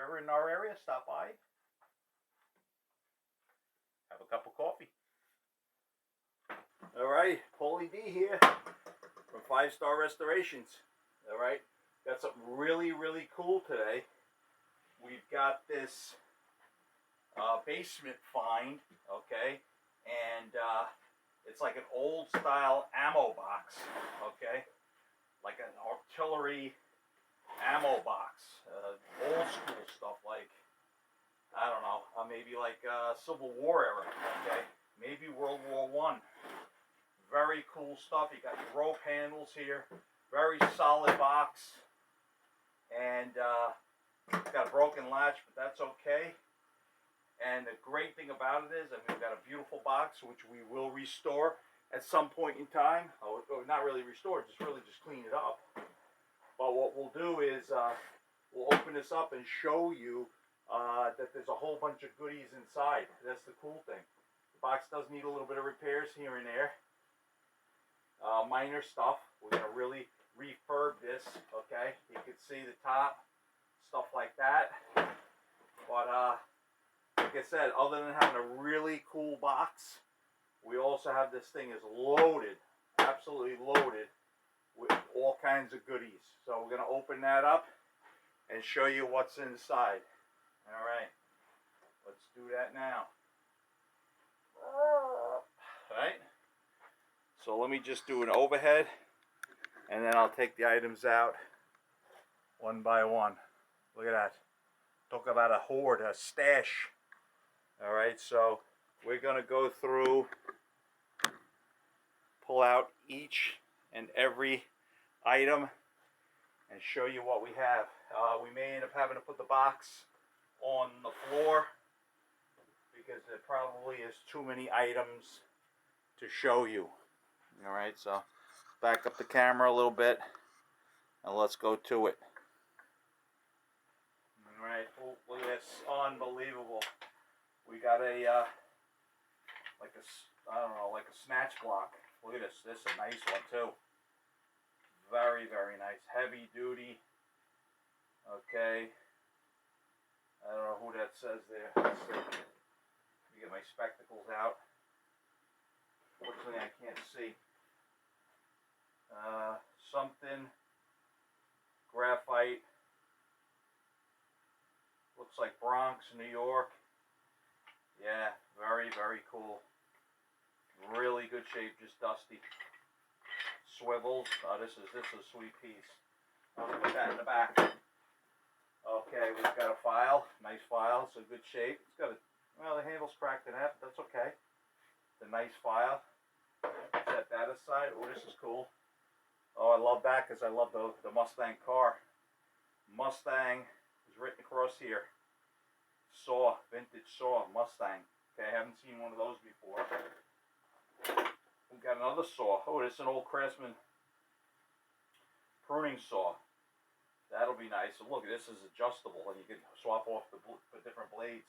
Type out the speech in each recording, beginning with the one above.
you're in our area, stop by. Have a cup of coffee. Alright, Paulie D here from 5-Star Restorations. Alright, got something really, really cool today. We've got this basement find, okay, and it's like an old style ammo box, okay, like an artillery ammo box, old school stuff, like, I don't know, maybe like Civil War era, okay, maybe World War I. Very cool stuff. You got your rope handles here, very solid box, and it's got a broken latch, but that's okay. And the great thing about it is, I mean, we've got a beautiful box, which we will restore at some point in time. Or not really restore, just clean it up. But what we'll do is, we'll open this up and show you that there's a whole bunch of goodies inside. That's the cool thing. The box does need a little bit of repairs here and there. Minor stuff. We're going to really refurb this, okay? You can see the top, stuff like that. But, like I said, other than having a really cool box, we also have this thing is loaded, absolutely loaded, with all kinds of goodies. So we're going to open that up and show you what's inside. Alright, let's do that now. Alright, so let me just do an overhead, and then I'll take the items out one by one. Look at that. Talk about a hoard, a stash. Alright, so we're going to go through, pull out each and every item, and show you what we have. We may end up having to put the box on the floor, because there probably is too many items to show you. Alright, so back up the camera a little bit, and let's go to it. Alright, look at this, unbelievable. We got a, I don't know, like a snatch block. Look at this, this is a nice one too. Very, very nice, heavy duty. Okay. I don't know who that says there. Let's see. Let me get my spectacles out. Fortunately, I can't see. Something. Graphite. Looks like Bronx, New York. Yeah, very, very cool. Really good shape, just dusty. Swivels. Oh, this is a sweet piece. I'll put that in the back. Okay, we've got a file. Nice file. It's a good shape. It's got a, well, the handle's cracked in half, but that's okay. It's a nice file. Set that aside. Oh, this is cool. Oh, I love that because I love the Mustang car. Mustang is written across here. Saw, vintage saw, Mustang. Okay, I haven't seen one of those before. We've got another saw. Oh, this is an old Craftsman pruning saw. That'll be nice. So look, this is adjustable, and you can swap off the different blades.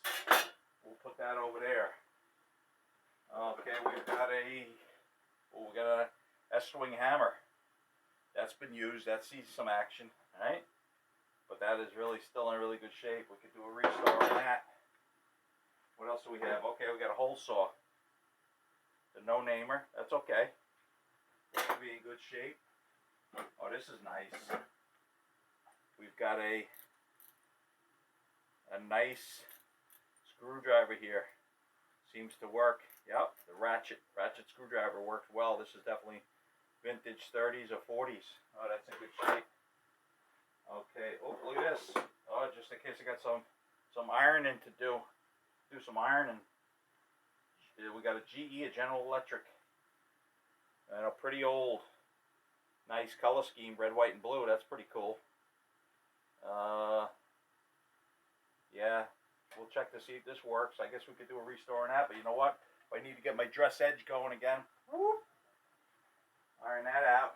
We'll put that over there. Okay, we've got a S-swing hammer. That's been used. That sees some action, right? But that is really still in really good shape. We could do a restore on that. What else do we have? Okay, we got a hole saw. The no-namer. That's okay. That should be in good shape. Oh, this is nice. We've got a nice screwdriver here. Seems to work. Yep, the ratchet screwdriver works well. This is definitely vintage 30s or 40s. Oh, that's in good shape. Okay. Oh, look at this. Oh, just in case I got some ironing to do. Do some ironing. We got a GE, a General Electric. And a pretty old, nice color scheme, red, white, and blue. That's pretty cool. Yeah, we'll check to see if this works. I guess we could do a restore on that, but you know what? If I need to get my dress edge going again, whoop, iron that out.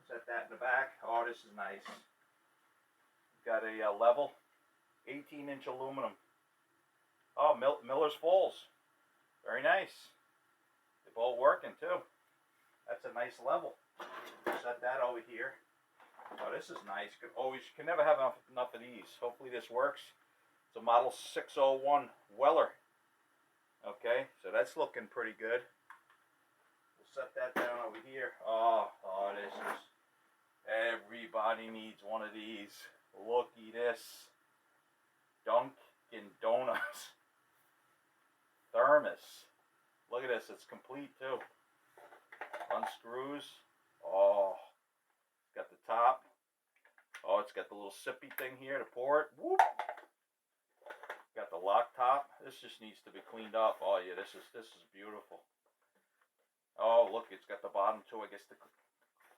Set that in the back. Oh, this is nice. Got a level 18-inch aluminum. Oh, Miller's Falls. Very nice. They're both working too. That's a nice level. Set that over here. Oh, this is nice. Always can never have enough of these. Hopefully this works. It's a Model 601 Weller. Okay, so that's looking pretty good. We'll set that down over here. Oh, this is... Everybody needs one of these. Looky this. Dunkin' Donuts. Thermos. Look at this. It's complete too. Unscrews. Oh. It's got the top. Oh, it's got the little sippy thing here to pour it. Whoop. Got the lock top. This just needs to be cleaned up. Oh yeah, this is beautiful. Oh, look, it's got the bottom too. I guess to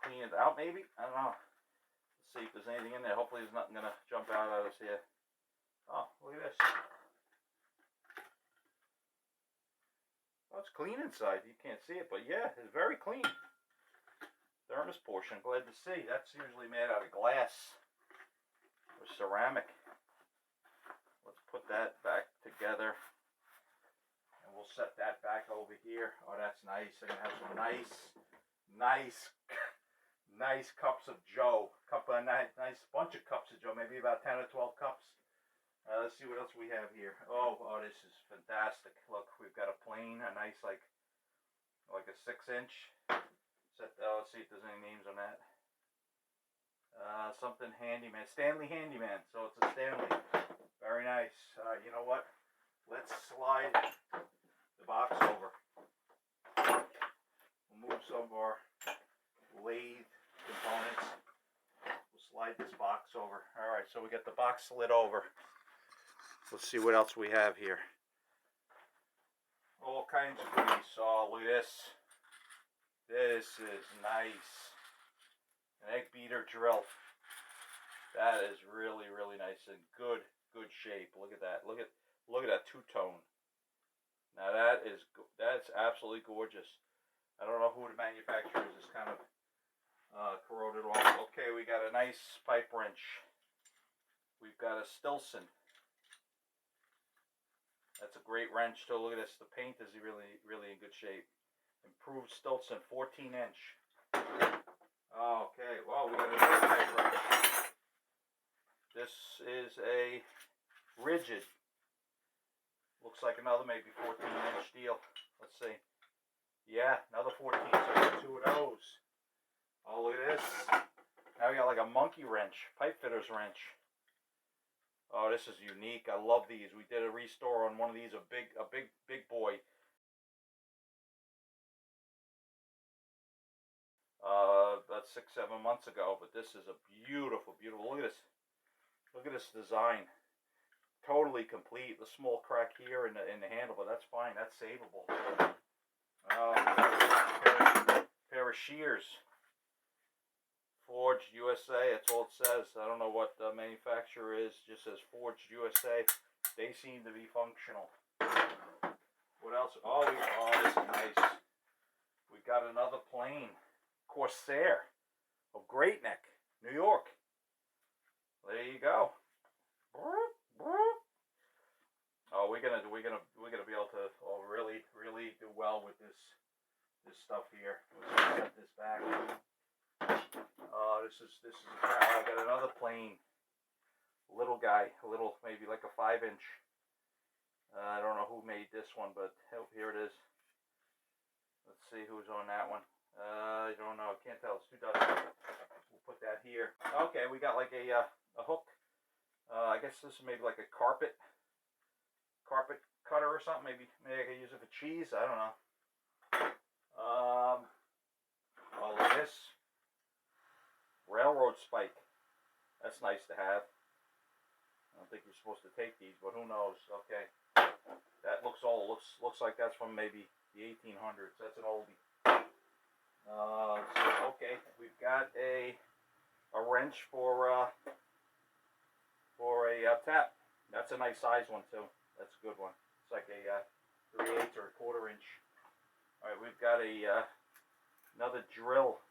clean it out maybe. I don't know. Let's see if there's anything in there. Hopefully there's nothing gonna jump out at us here. Oh, look at this. Oh, it's clean inside. You can't see it, but yeah, it's very clean. Thermos portion. Glad to see. That's usually made out of glass or ceramic. Let's put that back together, and we'll set that back over here. Oh, that's nice. I'm gonna have some nice cups of Joe. Nice bunch of cups of Joe. Maybe about 10 or 12 cups. Let's see what else we have here. Oh, this is fantastic. Look, we've got a plane, a nice like a 6-inch. Let's see if there's any names on that. Something handyman, Stanley handyman. So it's a Stanley. Very nice. You know what? Let's slide the box over. We'll move some of our lathe components. We'll slide this box over. All right, so we got the box slid over. Let's see what else we have here. All kinds of goodies. Oh, look at this. This is nice. An egg beater drill. That is really, really nice and good shape. Look at that. Look at that two-tone. Now that's absolutely gorgeous. I don't know who the manufacturer is. It's kind of corroded off. Okay, we got a nice pipe wrench. We've got a Stilson. That's a great wrench too. Look at this. The paint is really, really in good shape. Improved Stilson, 14-inch. Okay, well, we got another pipe wrench. This is a rigid. Looks like another maybe 14-inch deal. Let's see. Yeah, another 14. So we got two of those. Oh, look at this. Now we got like a monkey wrench, Pipefitters wrench. Oh, this is unique. I love these. We did a restore on one of these, a big boy. About 6-7 months ago. But this is a beautiful. Look at this. Look at this design. Totally complete. The small crack here in the handle, but that's fine. That's savable. Pair of shears. Forged USA. That's all it says. I don't know what the manufacturer is. Just says Forged USA. They seem to be functional. What else? Oh, this is nice. We got another plane. Corsair of Great Neck, New York. There you go. Oh, we're gonna be able to really do well with this stuff here. Let's set this back. This is I got another plane. Little guy, maybe like a 5-inch. I don't know who made this one, but here it is. Let's see who's on that one. I don't know. I can't tell. It's too dusty. We'll put that here. Okay, we got like a hook. I guess this is maybe like a carpet cutter or something. Maybe I could use it for cheese. I don't know. All of this railroad spike. That's nice to have. I don't think you're supposed to take these, but who knows? Okay, that looks old. Looks like that's from maybe the 1800s. That's an oldie. Okay, we've got a wrench for a tap. That's a nice size one too. That's a good one. It's like a 3/8 or a 1/4 inch. All right, we've got another drill,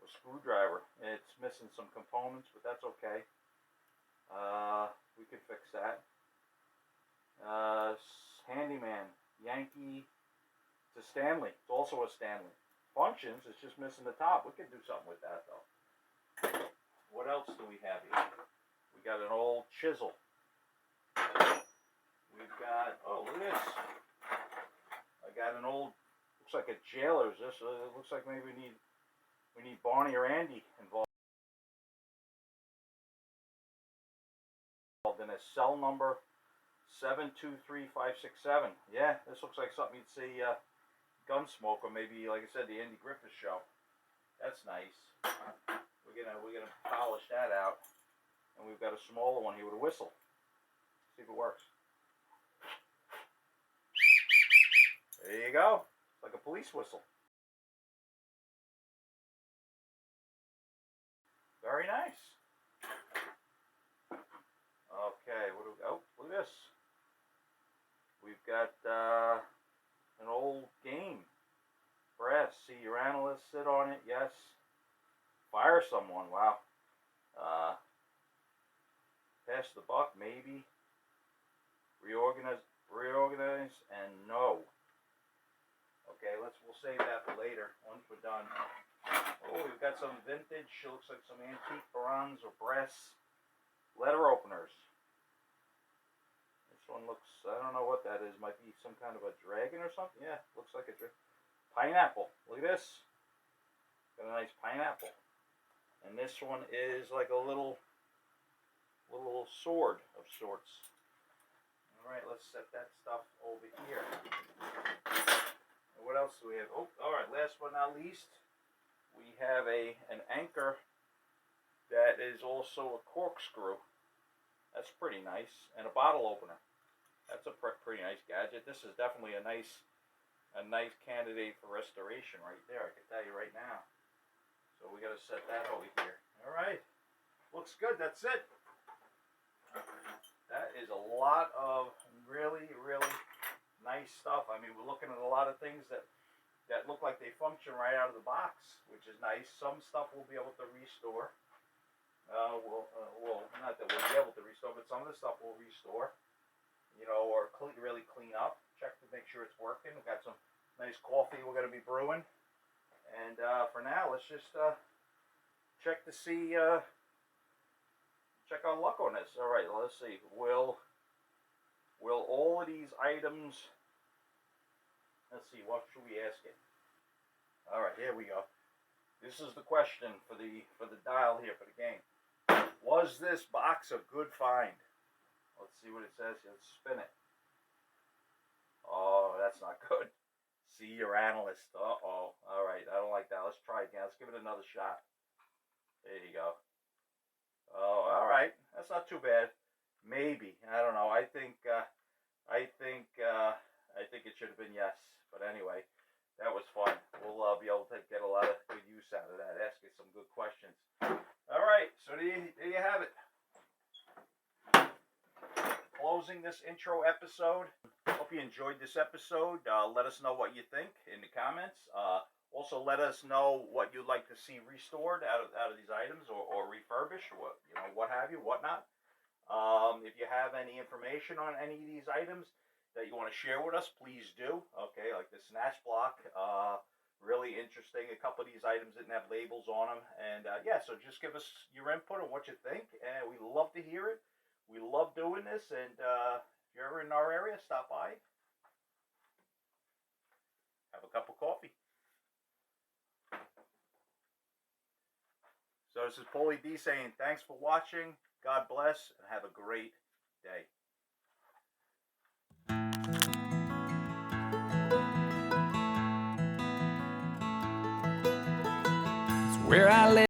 a screwdriver. It's missing some components, but that's okay. We can fix that. Handyman, Yankee. It's a Stanley. It's also a Stanley. Functions. It's just missing the top. We can do something with that though. What else do we have here? We got an old chisel. We've got, oh, look at this. I got an old, looks like a jailer's. This it looks like maybe we need Barney or Andy involved in a cell number 723567. Yeah, this looks like something you'd see Gunsmoke, or maybe, like I said, the Andy Griffith Show. That's nice. We're gonna polish that out, and we've got a smaller one here with a whistle. See if it works. There you go. It's like a police whistle. Very nice. Okay, what do we, oh, look at this. We've got an old game. Brass. See your analyst sit on it. Yes. Fire someone. Wow. Pass the buck. Maybe. Reorganize, and no. Okay, we'll save that for later once we're done. Oh, we've got some vintage. Looks like some antique bronze or brass letter openers. This one looks, I don't know what that is. Might be some kind of a dragon or something. Yeah, looks like a dragon. Pineapple. Look at this. Got a nice pineapple. And this one is like a little sword of sorts. Alright, let's set that stuff over here. And what else do we have? Oh, alright, last but not least, we have an anchor that is also a corkscrew. That's pretty nice. And a bottle opener. That's a pretty nice gadget. This is definitely a nice candidate for restoration right there, I can tell you right now. So we got to set that over here. All right, looks good. That's it. That is a lot of really nice stuff. I mean, we're looking at a lot of things that look like they function right out of the box, which is nice. Some stuff we'll be able to restore. Well, not that we'll be able to restore, but some of the stuff we'll restore. You know, or really clean up. Check to make sure it's working. We've got some nice coffee we're going to be brewing. And for now, let's just check to see, check our luck on this. All right, let's see. Will all of these items, let's see, what should we ask it? All right, here we go. This is the question for the dial here for the game. Was this box a good find? Let's see what it says. Let's spin it. Oh, that's not good. See your analyst. Uh-oh. All right, I don't like that. Let's try it again. Let's give it another shot. There you go. Oh, all right. That's not too bad. Maybe. I don't know. I think it should have been yes. But anyway, that was fun. We'll be able to get a lot of good use out of that. Ask you some good questions. All right. So there you have it. Closing this intro episode. Hope you enjoyed this episode. Let us know what you think in the comments. Also, let us know what you'd like to see restored out of these items, or refurbished, or what have you, whatnot. If you have any information on any of these items that you want to share with us, please do. Okay, like the snatch block, really interesting. A couple of these items didn't have labels on them, and yeah, so just give us your input on what you think, and we love to hear it. We love doing this, and if you're ever in our area, stop by. Have a cup of coffee. So this is Paulie D saying thanks for watching. God bless, and have a great day. It's where I live.